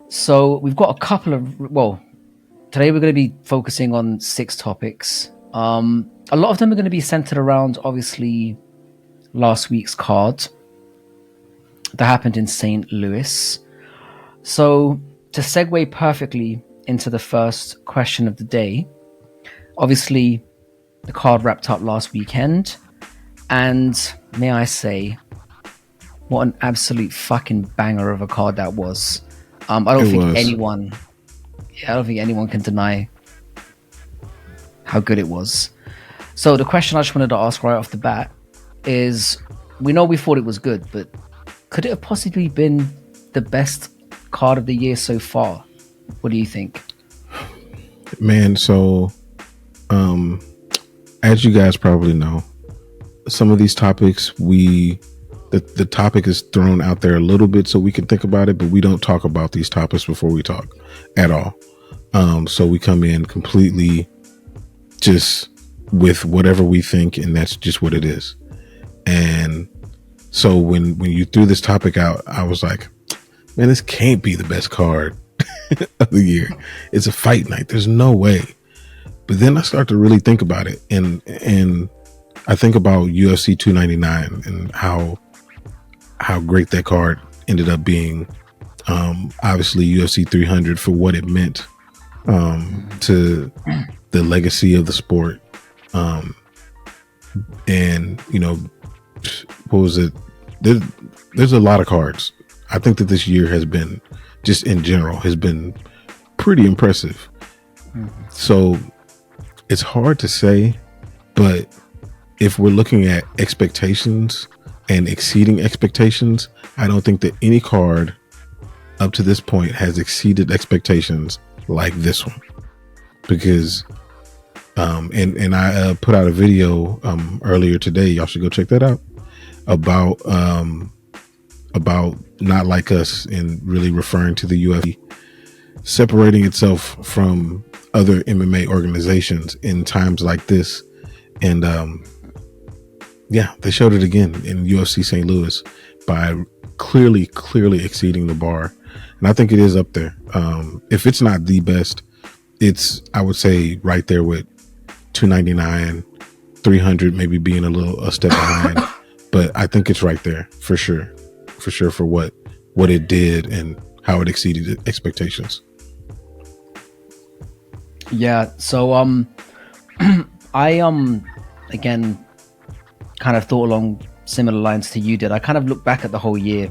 So we've got a couple of, well, today we're going to be focusing on 6 topics. A lot of them are going to be centered around, obviously, last week's card that happened in St. Louis. So to segue perfectly into the first question of the day, obviously the card wrapped up last weekend, and may I say, what an absolute fucking banger of a card that was. I don't think anyone can deny how good it was. So the question I just wanted to ask right off the bat is, we thought it was good, but could it have possibly been the best card of the year so far? What do you think? Man, so as you guys probably know, some of these topics the topic is thrown out there a little bit so we can think about it, but we don't talk about these topics before we talk at all. So we come in completely just with whatever we think, and that's just what it is. And so when you threw this topic out, I was like, man, this can't be the best card of the year. It's a fight night. There's no way. But then I start to really think about it, and I think about UFC 299 and how great that card ended up being. Obviously UFC 300 for what it meant to the legacy of the sport. And what was it? There's a lot of cards. I think that this year has been, just in general, has been pretty impressive. So it's hard to say, but if we're looking at expectations and exceeding expectations, I don't think that any card up to this point has exceeded expectations like this one. Because and I put out a video earlier today, y'all should go check that out, about Not Like Us, and really referring to the UFC separating itself from other MMA organizations in times like this. And yeah, they showed it again in UFC St. Louis by clearly exceeding the bar. And I think it is up there. If it's not the best, it's, I would say, right there with 299, 300 maybe being a step behind. But I think it's right there for sure for what it did and how it exceeded expectations. Yeah, so I again kind of thought along similar lines to you did. I kind of looked back at the whole year,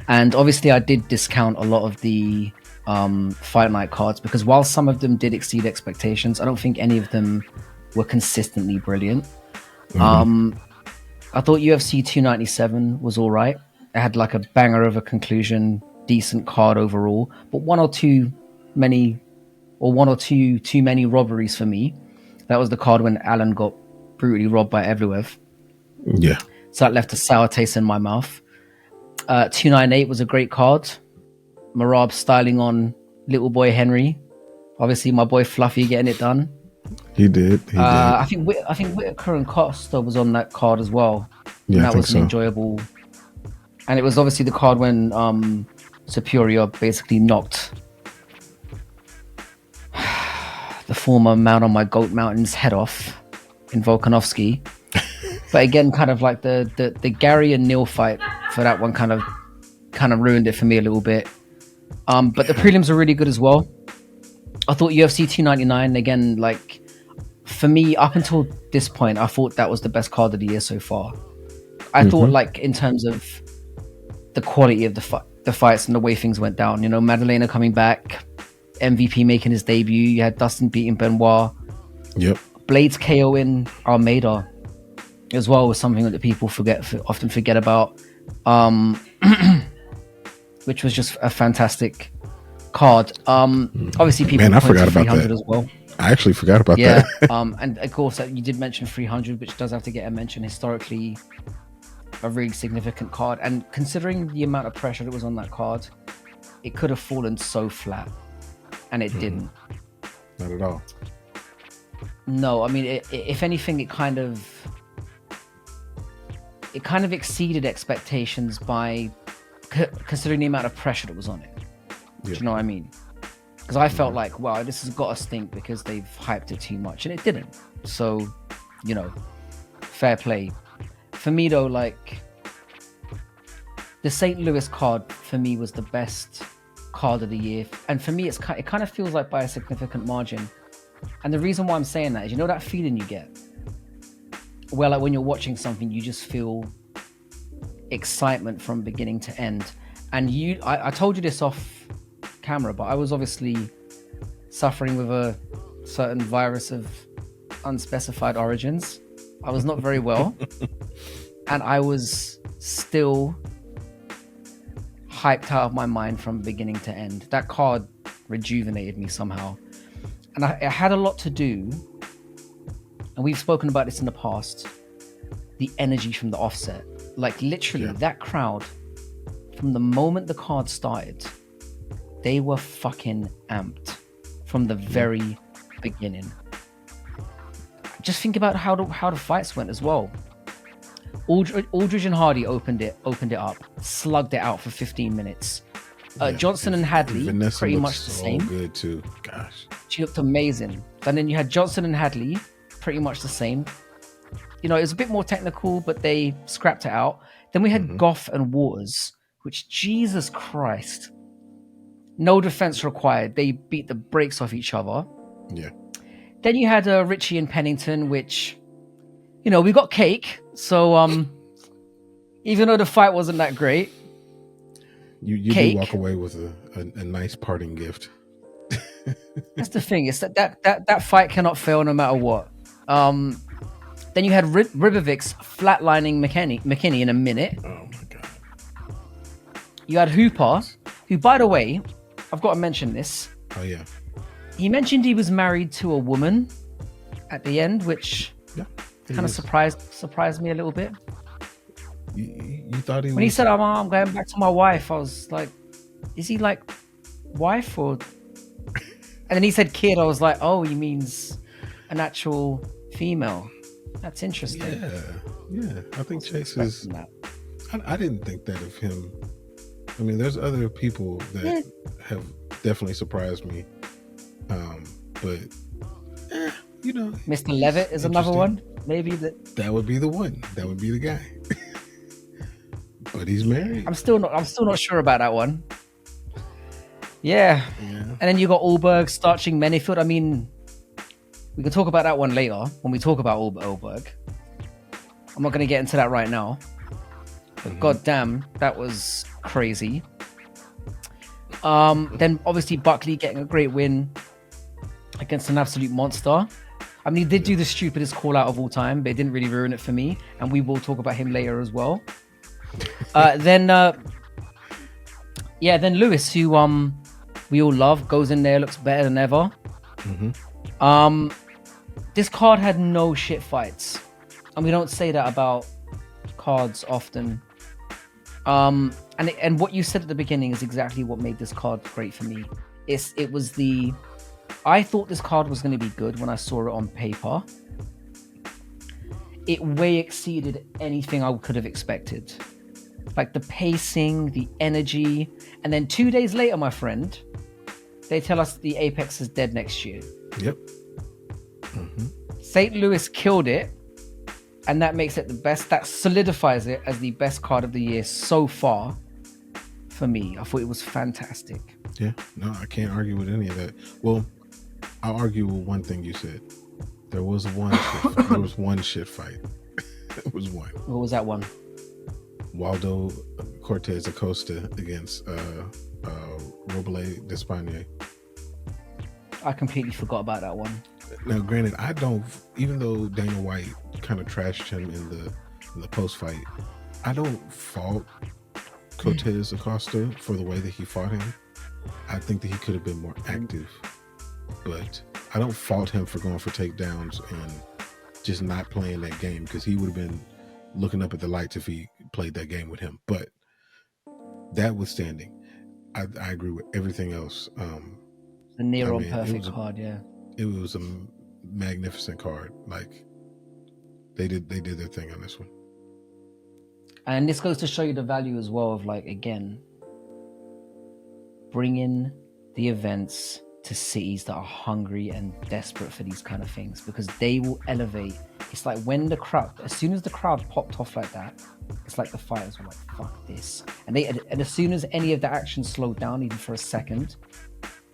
and obviously I did discount a lot of the fight night cards, because while some of them did exceed expectations, I don't think any of them were consistently brilliant. I thought UFC 297 was all right. It had like a banger of a conclusion, decent card overall, but one or two too many robberies for me. That was the card when Alan got brutally robbed by Evloev. Yeah. So that left a sour taste in my mouth. 298 was a great card. Marab styling on little boy Henry. Obviously, my boy Fluffy getting it done. He did. I think Whitaker and Costa was on that card as well. Yeah, and that I think was an so. enjoyable. And it was obviously the card when Superior basically knocked the former Mount on My Goat Mountain's head off in Volkanovski. But again, kind of like the Gary and Neil fight for that one kind of ruined it for me a little bit. But the prelims are really good as well. I thought UFC 299, again, like, for me, up until this point, I thought that was the best card of the year so far. I thought, like, in terms of the quality of the fights and the way things went down, Madalena coming back, MVP making his debut, you had Dustin beating Benoit. Yep. Blades KOing Almeida as well was something that people often forget about, which was just a fantastic card. Obviously, people forgot about 300 that as well. I actually forgot about that. And of course, you did mention 300, which does have to get a mention. Historically, a really significant card, and considering the amount of pressure that was on that card, it could have fallen so flat, and it didn't. Not at all. No, I mean, if anything, it kind of exceeded expectations by considering the amount of pressure that was on it. Do you know what I mean? Because I felt like, wow, this has got to stink because they've hyped it too much, and it didn't. So, fair play. For me though, like, the St. Louis card for me was the best card of the year, and for me, it kind of feels like by a significant margin. And the reason why I'm saying that is, that feeling you get, where like when you're watching something, you just feel excitement from beginning to end. And I told you this off camera, but I was obviously suffering with a certain virus of unspecified origins. I was not very well, and I was still hyped out of my mind from beginning to end. That card rejuvenated me somehow, and it had a lot to do, and we've spoken about this in the past, the energy from the offset. Like literally that crowd, from the moment the card started, they were fucking amped from the very beginning. Just think about how the fights went as well. Aldridge and Hardy opened it up, slugged it out for 15 minutes. Johnson and Hadley, Vanessa pretty much the same. Good too. Gosh, she looked amazing. And then you had Johnson and Hadley, pretty much the same. It was a bit more technical, but they scrapped it out. Then we had Goff and Waters, which, Jesus Christ, no defense required. They beat the brakes off each other. Yeah. Then you had Richie and Pennington, which, we got cake. So even though the fight wasn't that great, you do walk away with a nice parting gift. That's the thing. It's that fight cannot fail no matter what. Then you had Ribovics flatlining McKinney in a minute. Oh my god. You had Hooper, who, by the way, I've got to mention this. Oh yeah. He mentioned he was married to a woman at the end, which kind of surprised me a little bit. You thought he when he said, I'm going back to my wife, I was like, is he like wife or? And then he said kid. I was like, oh, he means an actual female. That's interesting. Yeah. I think Chase is. I didn't think that of him. I mean, there's other people that have definitely surprised me. But Mr. Levitt is another one. Maybe that would be the one. That would be the guy. But he's married. I'm still not sure about that one. Yeah. And then you got Ulberg starching Manyfield. I mean, we can talk about that one later when we talk about Ulberg. I'm not going to get into that right now. But goddamn, that was crazy. Then obviously Buckley getting a great win against an absolute monster. I mean, he did do the stupidest call out of all time, but it didn't really ruin it for me. And we will talk about him later as well. Then Lewis, who we all love, goes in there, looks better than ever. This card had no shit fights, and we don't say that about cards often. And what you said at the beginning is exactly what made this card great for me. I thought this card was going to be good when I saw it on paper. It way exceeded anything I could have expected. Like the pacing, the energy, and then 2 days later, my friend, they tell us the Apex is dead next year. Yep. St. Louis killed it, and that makes it the best. That solidifies it as the best card of the year so far for me. I thought it was fantastic. Yeah, no, I can't argue with any of that. Well, I'll argue with one thing you said. There was one shit fight. It was one. What was that one? Waldo Cortez Acosta against Roblet Despagne. I completely forgot about that one. Now, granted, I don't. Even though Dana White kind of trashed him in the post fight, I don't fault Cortez Acosta for the way that he fought him. I think that he could have been more active, but I don't fault him for going for takedowns and just not playing that game, because he would have been looking up at the lights if he played that game with him. But that withstanding, I agree with everything else. The near on perfect card, yeah. It was a magnificent card. Like they did their thing on this one. And this goes to show you the value as well of, like, again, bringing the events to cities that are hungry and desperate for these kind of things, because they will elevate. It's like when the crowd, as soon as the crowd popped off like that, it's like the fighters were like, fuck this. And as soon as any of the action slowed down, even for a second,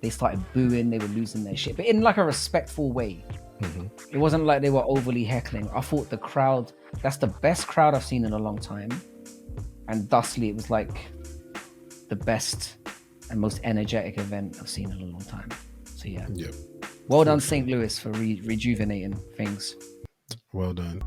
they started booing, they were losing their shit, but in like a respectful way. It wasn't like they were overly heckling. I thought the crowd, that's the best crowd I've seen in a long time. And thusly, it was like the best and most energetic event I've seen in a long time. So yeah. Yep. Well done, St. Louis, for rejuvenating things. Well done.